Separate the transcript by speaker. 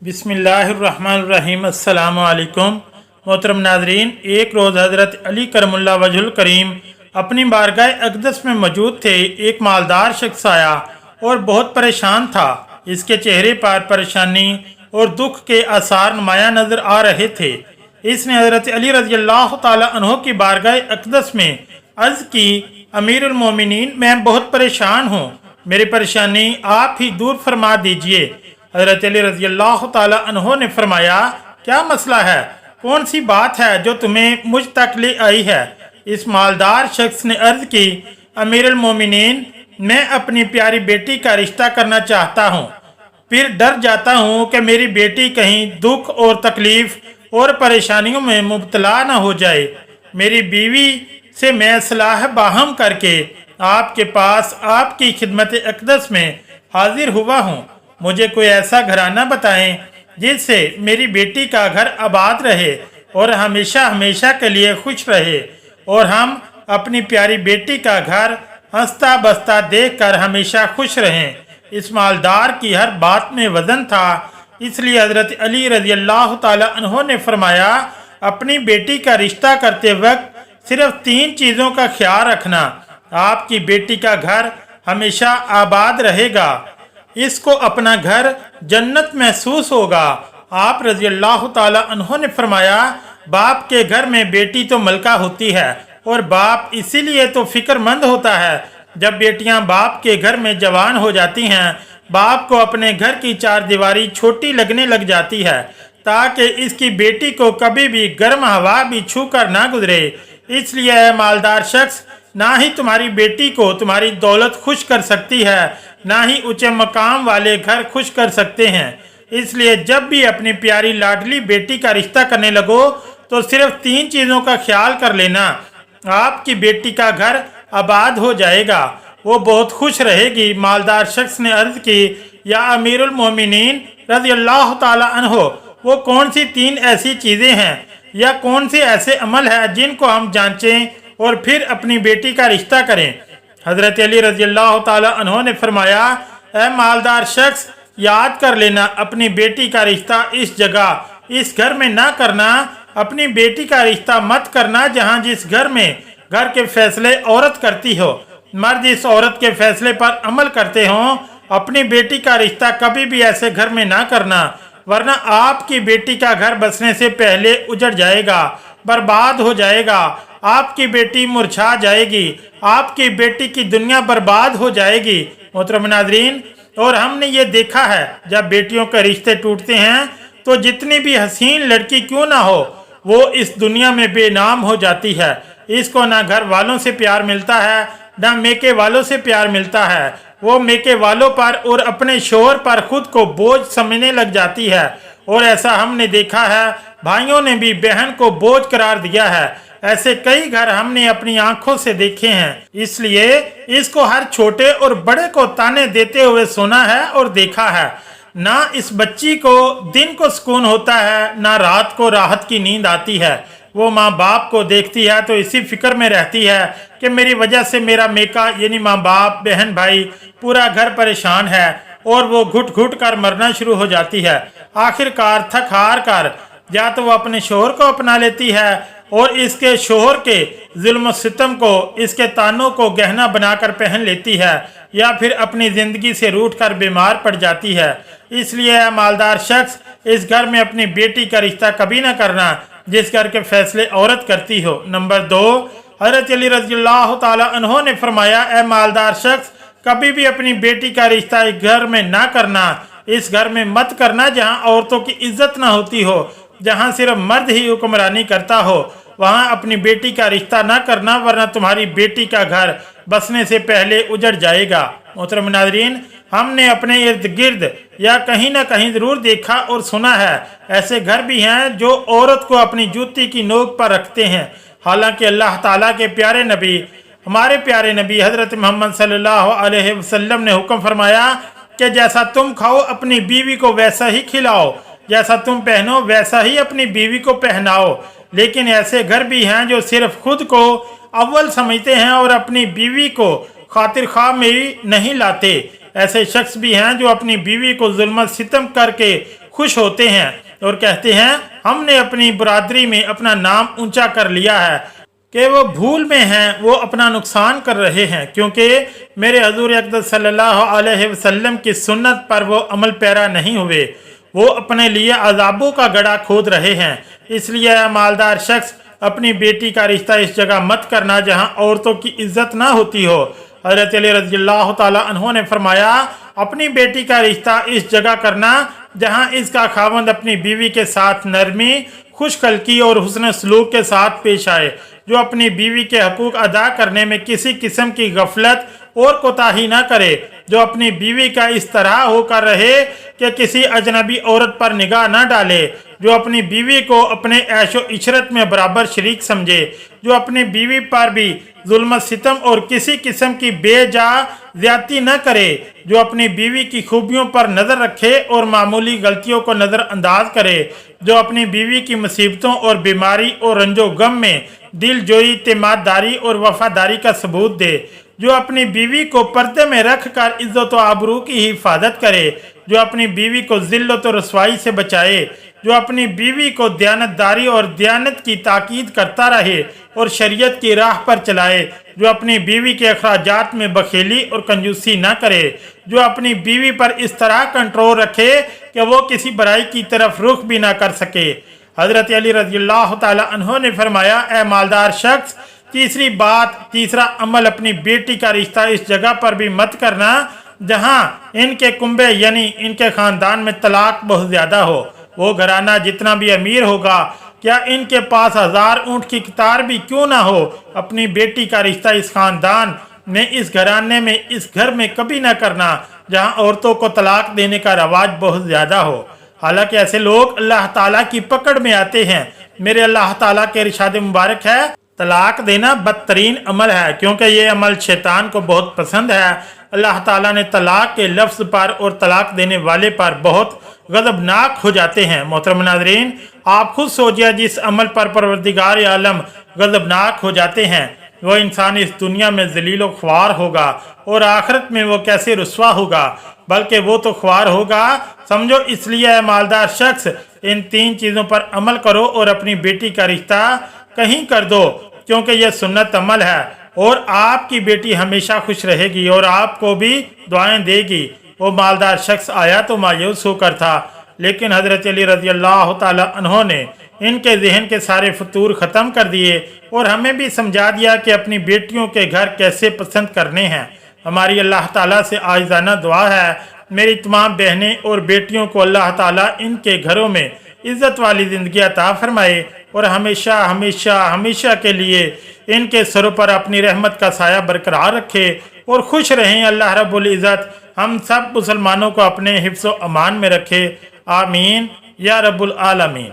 Speaker 1: बिस्मिल्लाहिर्रहमानिर्रहीम। अस्सलामु अलैकुम। मोहतरम नाजरीन, एक रोज़ हज़रत अली करमुल्लाह वजहुल करीम अपनी बारगाह अक़दस में मौजूद थे। एक मालदार शख्स आया और बहुत परेशान था। इसके चेहरे पर परेशानी और दुख के आसार नुमायां नज़र आ रहे थे। इसने हज़रत अली रज़ियल्लाहु ताला अन्हो की बारगाह अक़दस में अर्ज़ की, अमीरुल मोमिनीन, मैं बहुत परेशान हूँ, मेरी परेशानी आप ही दूर फरमा दीजिए। हज़रत अली रज़ियल्लाहु ताला अन्हो ने फरमाया, क्या मसला है, कौन सी बात है जो तुम्हें मुझ तक ले आई है। इस मालदार शख्स ने अर्ज़ की, अमीरुल मोमिनीन, मैं अपनी प्यारी बेटी का रिश्ता करना चाहता हूँ, फिर डर जाता हूँ कि मेरी बेटी कहीं दुख और तकलीफ़ और परेशानियों में मुब्तला न हो जाए। मेरी बीवी से मैं सलाह बाहम करके आपके पास आपकी खिदमत अक़दस में हाजिर हुआ हूँ। मुझे कोई ऐसा घराना बताएं जिससे मेरी बेटी का घर आबाद रहे और हमेशा हमेशा के लिए खुश रहे, और हम अपनी प्यारी बेटी का घर हंसता बसता देखकर हमेशा खुश रहें। इस मालदार की हर बात में वजन था, इसलिए हज़रत अली रज़ियल्लाहु ताला अन्हो ने फरमाया, अपनी बेटी का रिश्ता करते वक्त सिर्फ 3 चीज़ों का ख्याल रखना। आपकी बेटी का घर हमेशा आबाद रहेगा, इसको अपना घर जन्नत महसूस होगा। आप रज़ियल्लाहु ताला अन्हो ने फरमाया, बाप के घर में बेटी तो मलका होती है, और बाप इसीलिए तो फिक्रमंद होता है जब बेटियां बाप के घर में जवान हो जाती हैं। बाप को अपने घर की 4 दीवारी छोटी लगने लग जाती है, ताकि इसकी बेटी को कभी भी गर्म हवा भी छू कर ना गुजरे। इसलिए मालदार शख्स ना ही तुम्हारी बेटी को तुम्हारी दौलत खुश कर सकती है, ना ही ऊंचे मकाम वाले घर खुश कर सकते हैं। इसलिए जब भी अपनी प्यारी लाडली बेटी का रिश्ता करने लगो तो सिर्फ 3 चीज़ों का ख्याल कर लेना। आपकी बेटी का घर आबाद हो जाएगा, वो बहुत खुश रहेगी। मालदार शख्स ने अर्ज की, या अमीरुल मोमिनीन रज़ियल्लाहु ताला अन्हो, वो कौन सी 3 ऐसी चीज़ें हैं या कौन से ऐसे अमल है जिनको हम जांचें और फिर अपनी बेटी का रिश्ता करें। हज़रत अली रज़ियल्लाहु ताला अन्हो ने फरमाया, ऐ मालदार शख्स, याद कर लेना, अपनी बेटी का रिश्ता इस जगह इस घर में ना करना। अपनी बेटी का रिश्ता मत करना जहाँ जिस घर में घर के फैसले औरत करती हो, मर्द इस औरत के फैसले पर अमल करते हों। अपनी बेटी का रिश्ता कभी भी ऐसे घर में ना करना, वरना आपकी बेटी का घर बसने से पहले उजड़ जाएगा, बर्बाद हो जाएगा। आपकी बेटी मुरझा जाएगी, आपकी बेटी की दुनिया बर्बाद हो जाएगी। मोहतरम नाज़रीन, और हमने ये देखा है, जब बेटियों के रिश्ते टूटते हैं तो जितनी भी हसीन लड़की क्यों ना हो, वो इस दुनिया में बेनाम हो जाती है। इसको ना घर वालों से प्यार मिलता है, ना मेके वालों से प्यार मिलता है। वो मेके वालों पर और अपने शोहर पर खुद को बोझ समझने लग जाती है, और ऐसा हमने देखा है, भाइयों ने भी बहन को बोझ करार दिया है। ऐसे कई घर हमने अपनी आंखों से देखे हैं। इसलिए इसको हर छोटे और बड़े को ताने देते हुए सुना है और देखा है। ना इस बच्ची को दिन को सुकून होता है, ना रात को राहत की नींद आती है। वो माँ बाप को देखती है तो इसी फिक्र में रहती है कि मेरी वजह से मेरा मेका यानी माँ बाप, बहन भाई, पूरा घर परेशान है, और वो घुट घुट कर मरना शुरू हो जाती है। आखिरकार थक हार कर या तो वो अपने शोहर को अपना लेती है और इसके शोहर के जुल्म सितम को, इसके तानों को गहना बनाकर पहन लेती है, या फिर अपनी ज़िंदगी से रूठ कर बीमार पड़ जाती है। इसलिए मालदार शख्स, इस घर में अपनी बेटी का रिश्ता कभी ना करना जिस घर के फैसले औरत करती हो। नंबर 2, हज़रत अली रज़ियल्लाहु ताला अन्हो ने फरमाया, ए मालदार शख्स, कभी भी अपनी बेटी का रिश्ता इस घर में ना करना। इस घर में मत करना जहाँ औरतों की इज्जत ना होती हो, जहाँ सिर्फ मर्द ही हुक्मरानी करता हो। वहाँ अपनी बेटी का रिश्ता ना करना, वरना तुम्हारी बेटी का घर बसने से पहले उजड़ जाएगा। मोहतरम नाज़रीन, हमने अपने इर्द गिर्द या कहीं ना कहीं ज़रूर देखा और सुना है, ऐसे घर भी हैं जो औरत को अपनी जूती की नोक पर रखते हैं। हालांकि अल्लाह ताला के प्यारे नबी, हमारे प्यारे नबी हज़रत मोहम्मद सल्लल्लाहु अलैहि वसल्लम ने हुक्म फरमाया कि जैसा तुम खाओ अपनी बीवी को वैसा ही खिलाओ, जैसा तुम पहनो वैसा ही अपनी बीवी को पहनाओ। लेकिन ऐसे घर भी हैं जो सिर्फ खुद को अव्वल समझते हैं और अपनी बीवी को खातिर खा में नहीं लाते। ऐसे शख्स भी हैं जो अपनी बीवी को जुल्म सितम करके خوش ہوتے ہیں اور کہتے ہیں ہم نے اپنی برادری میں اپنا نام اونچا کر لیا ہے کہ وہ بھول میں ہیں، وہ اپنا نقصان کر رہے ہیں، کیونکہ میرے حضور اقدس صلی اللہ علیہ وسلم کی سنت پر وہ عمل پیرا نہیں ہوئے، وہ اپنے لیے عذابوں کا گڑھا کھود رہے ہیں۔ اس لیے اے مالدار شخص، اپنی بیٹی کا رشتہ اس جگہ مت کرنا جہاں عورتوں کی عزت نہ ہوتی ہو۔ حضرت علی رضی اللہ تعالیٰ عنہ نے فرمایا، اپنی بیٹی کا رشتہ اس جگہ کرنا جہاں اس کا خاوند اپنی بیوی کے ساتھ نرمی، خوش خلقی اور حسن سلوک کے ساتھ پیش آئے، جو اپنی بیوی کے حقوق ادا کرنے میں کسی قسم کی غفلت اور کوتاہی نہ کرے، جو اپنی بیوی کا اس طرح ہو کر رہے کہ کسی اجنبی عورت پر نگاہ نہ ڈالے، جو اپنی بیوی کو اپنے عیش و عشرت میں برابر شریک سمجھے، جو اپنی بیوی پر بھی ظلم و ستم اور کسی قسم کی بے جا زیادتی نہ کرے، جو اپنی بیوی کی خوبیوں پر نظر رکھے اور معمولی غلطیوں کو نظر انداز کرے، جو اپنی بیوی کی مصیبتوں اور بیماری اور رنج و غم میں دل جوئی، اعتماد داری اور وفاداری کا ثبوت دے، جو اپنی بیوی کو پردے میں رکھ کر عزت و آبرو کی حفاظت کرے، جو اپنی بیوی کو ذلت و رسوائی سے بچائے، جو اپنی بیوی کو دیانت داری اور دیانت کی تاکید کرتا رہے اور شریعت کی راہ پر چلائے، جو اپنی بیوی کے اخراجات میں بخیلی اور کنجوسی نہ کرے، جو اپنی بیوی پر اس طرح کنٹرول رکھے کہ وہ کسی برائی کی طرف رخ بھی نہ کر سکے۔ حضرت علی رضی اللہ تعالی عنہ نے فرمایا، اے مالدار شخص، تیسرا عمل اپنی بیٹی کا رشتہ اس جگہ پر بھی مت کرنا جہاں ان کے کنبے یعنی ان کے خاندان میں طلاق بہت زیادہ ہو۔ وہ گھرانہ جتنا بھی امیر ہوگا، کیا ان کے پاس 1000 اونٹ کی قطار بھی کیوں نہ ہو، اپنی بیٹی کا رشتہ اس خاندان میں، اس گھرانے میں، اس گھر میں کبھی نہ کرنا جہاں عورتوں کو طلاق دینے کا رواج بہت زیادہ ہو۔ حالانکہ ایسے لوگ اللہ تعالیٰ کی پکڑ میں آتے ہیں۔ میرے اللہ تعالیٰ کے ارشاد مبارک ہے، طلاق دینا بدترین عمل ہے، کیونکہ یہ عمل شیطان کو بہت پسند ہے۔ اللہ تعالیٰ نے طلاق کے لفظ پر اور طلاق دینے والے پر بہت غضبناک ہو جاتے ہیں۔ محترم ناظرین، آپ خود سوچئے، جس عمل پر پروردگار عالم غضبناک ہو جاتے ہیں، وہ انسان اس دنیا میں ذلیل و خوار ہوگا اور آخرت میں وہ کیسے رسوا ہوگا، بلکہ وہ تو خوار ہوگا سمجھو۔ اس لیے اے مالدار شخص، ان 3 چیزوں پر عمل کرو اور اپنی بیٹی کا رشتہ کہیں کر دو، کیونکہ یہ سنت عمل ہے، اور آپ کی بیٹی ہمیشہ خوش رہے گی اور آپ کو بھی دعائیں دے گی۔ وہ مالدار شخص آیا تو مایوس ہو کر تھا، لیکن حضرت علی رضی اللہ تعالی عنہ نے ان کے ذہن کے سارے فطور ختم کر دیے اور ہمیں بھی سمجھا دیا کہ اپنی بیٹیوں کے گھر کیسے پسند کرنے ہیں۔ ہماری اللہ تعالیٰ سے عاجزانہ دعا ہے، میری تمام بہنیں اور بیٹیوں کو اللہ تعالیٰ ان کے گھروں میں عزت والی زندگی عطا فرمائے اور ہمیشہ ہمیشہ ہمیشہ کے لیے ان کے سروں پر اپنی رحمت کا سایہ برقرار رکھے اور خوش رہیں۔ اللہ رب العزت ہم سب مسلمانوں کو اپنے حفظ و امان میں رکھے، آمین یا رب العالمین۔